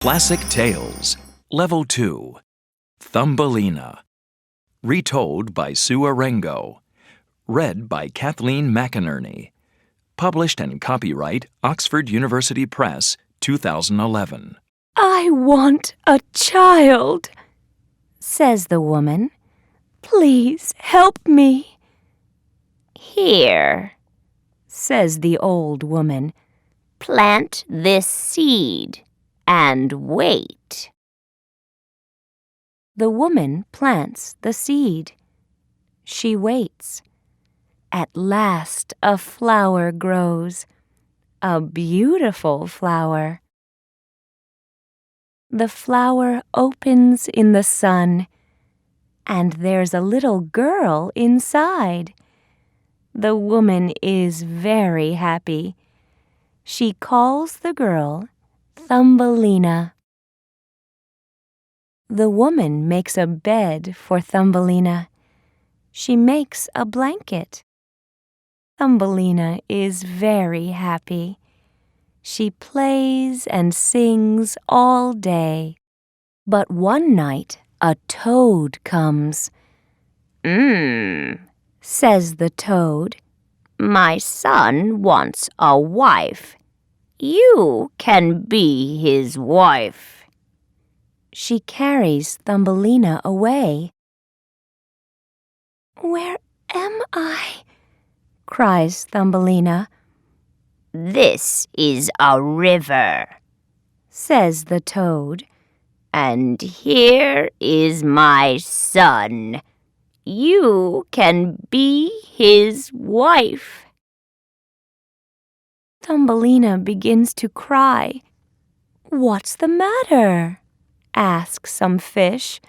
Classic Tales, Level 2, Thumbelina. Retold by Sue Arengo. Read by Kathleen McInerney. Published and copyright Oxford University Press, 2011. "I want a child," says the woman. "Please help me." "Here," says the old woman, "plant this seed and wait." The woman plants the seed. She waits. At last a flower grows, a beautiful flower. The flower opens in the sun, and there's a little girl inside. The woman is very happy. She calls the girl Thumbelina. The woman makes a bed for Thumbelina. She makes a blanket. Thumbelina is very happy. She plays and sings all day. But one night a toad comes. Says the toad, "My son wants a wife. You can be his wife." She carries Thumbelina away. "Where am I?" cries Thumbelina. "This is a river," says the toad, "and here is my son. You can be his wife." Thumbelina begins to cry. "What's the matter?" asks some fish.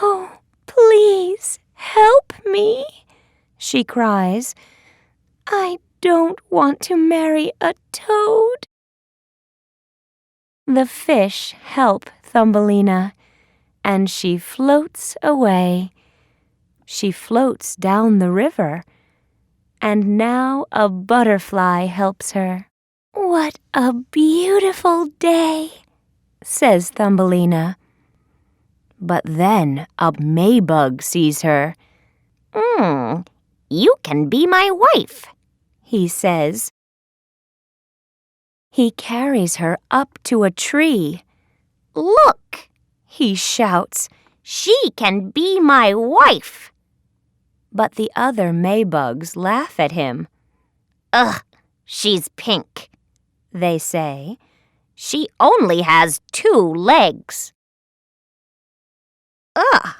"Oh, please help me," she cries. "I don't want to marry a toad." The fish help Thumbelina, and she floats away. She floats down the river, and now a butterfly helps her. "What a beautiful day," says Thumbelina. But then a Maybug sees her. "You can be my wife," he says. He carries her up to a tree. "Look," he shouts, "she can be my wife." but the other Maybugs laugh at him. "Ugh, she's pink," they say. "She only has 2 legs." "Ugh,"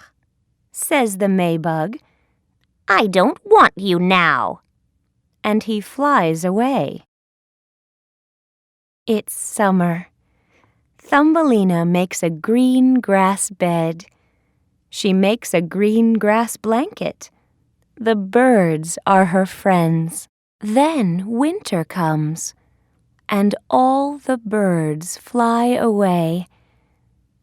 says the Maybug. "I don't want you now." And he flies away. It's summer. Thumbelina makes a green grass bed. She makes a green grass blanket. The birds are her friends. Then winter comes, and all the birds fly away.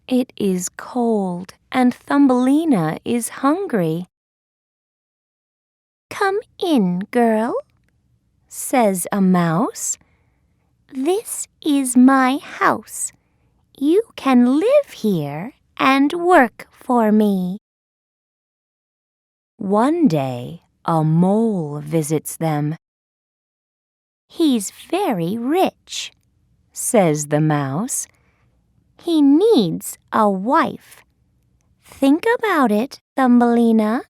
It is cold, and Thumbelina is hungry. "Come in, girl," says a mouse. "This is my house. You can live here and work for me." One day, a mole visits them. "He's very rich," says the mouse. "He needs a wife. Think about it, Thumbelina."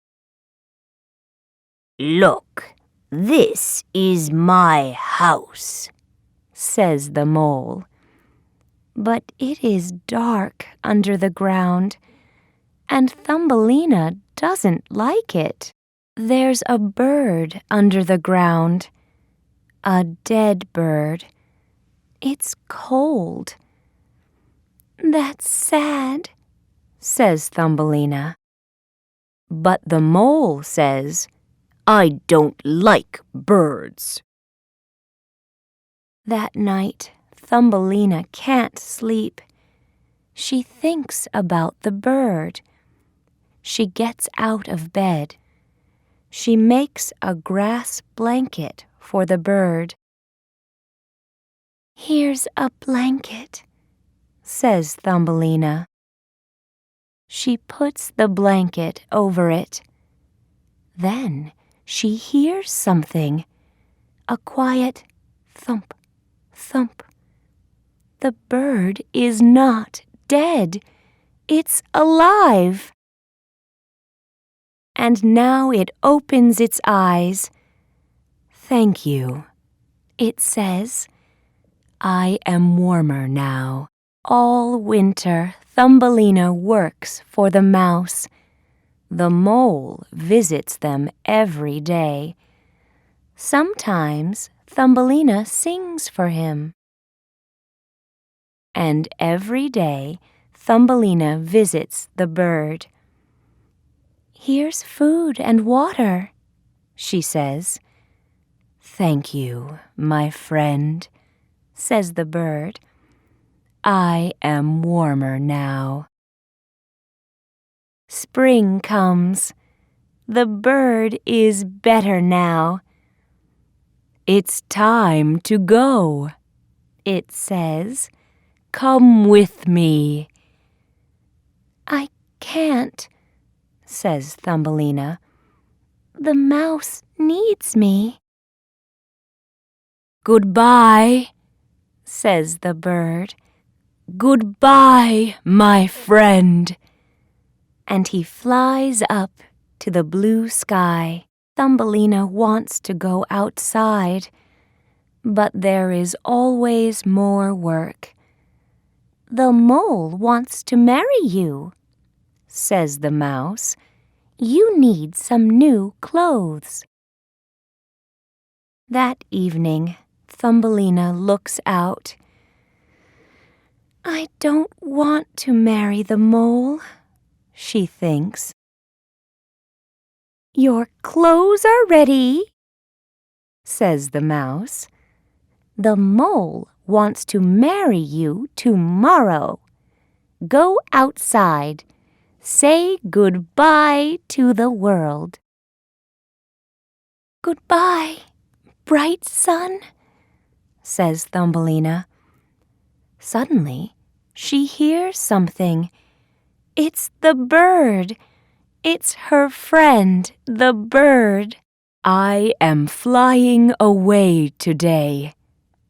"Look, this is my house," says the mole. But it is dark under the ground, and Thumbelina doesn't like it. There's a bird under the ground, a dead bird. It's cold. "That's sad," says Thumbelina. But the mole says, "I don't like birds." That night, Thumbelina can't sleep. She thinks about the bird. She gets out of bed. She makes a grass blanket for the bird. "Here's a blanket," says Thumbelina. She puts the blanket over it. Then she hears something. A quiet thump, thump. The bird is not dead. It's alive. And now it opens its eyes. Thank you, it says. I am warmer now. All winter, Thumbelina works for the mouse. The mole visits them every day. Sometimes Thumbelina sings for him. And every day, Thumbelina visits the bird. Here's food and water, she says. Thank you, my friend, says the bird. I am warmer now. Spring comes. The bird is better now. It's time to go, it says. Come with me. I can't, says Thumbelina. The mouse needs me. Goodbye, says the bird. Goodbye, my friend. And he flies up to the blue sky. Thumbelina wants to go outside, but there is always more work. The mole wants to marry you, says the mouse. You need some new clothes. That evening, Thumbelina looks out. I don't want to marry the mole, she thinks. Your clothes are ready, says the mouse. The mole wants to marry you tomorrow. Go outside. Say goodbye to the world. Goodbye, bright sun, says Thumbelina. Suddenly, she hears something. It's the bird. It's her friend, the bird. I am flying away today,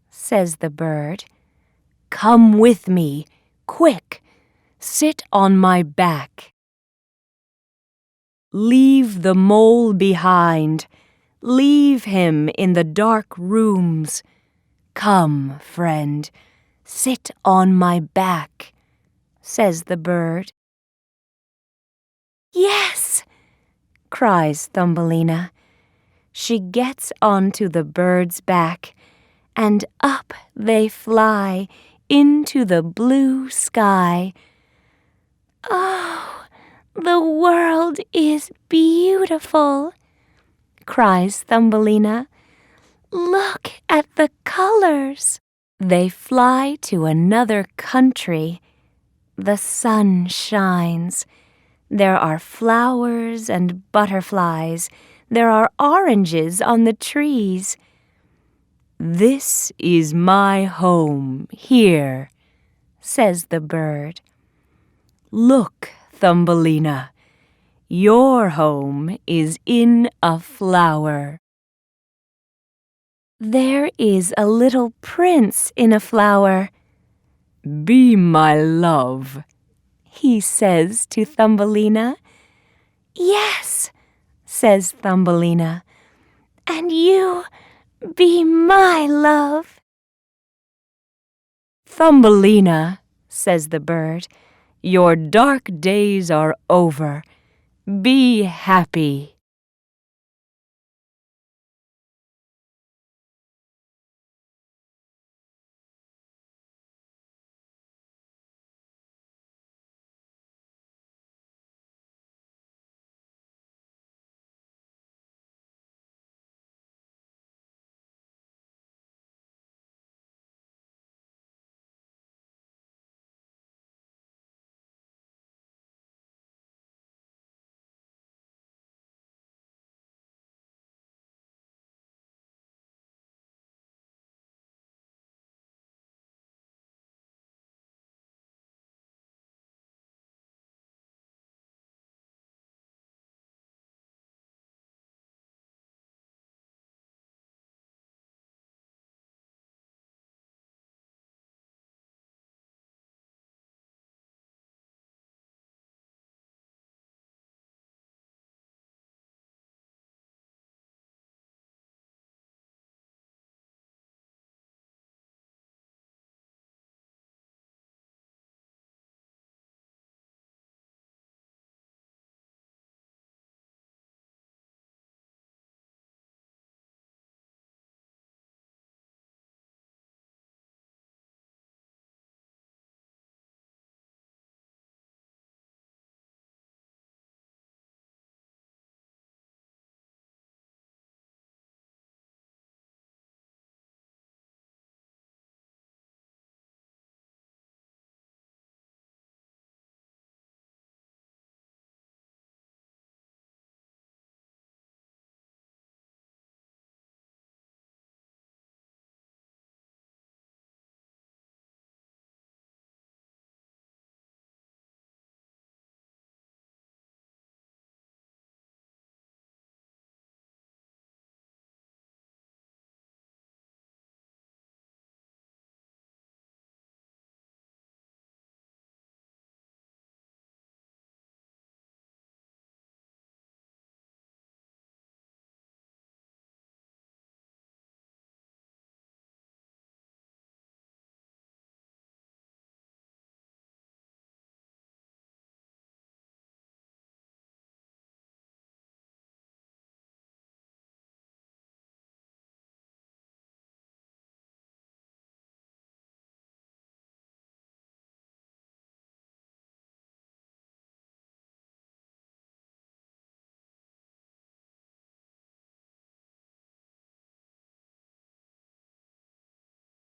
says the bird. Come with me, quick. Sit on my back. Leave the mole behind. Leave him in the dark rooms. Come, friend, sit on my back, says the bird. Yes, cries Thumbelina. She gets onto the bird's back, and up they fly into the blue sky. Oh, the world is beautiful, cries Thumbelina. Look at the colors. They fly to another country. The sun shines. There are flowers and butterflies. There are oranges on the trees. This is my home here, says the bird. Look, Thumbelina, your home is in a flower. There is a little prince in a flower. Be my love, he says to Thumbelina. Yes, says Thumbelina, and you be my love. Thumbelina, says the bird, your dark days are over. Be happy.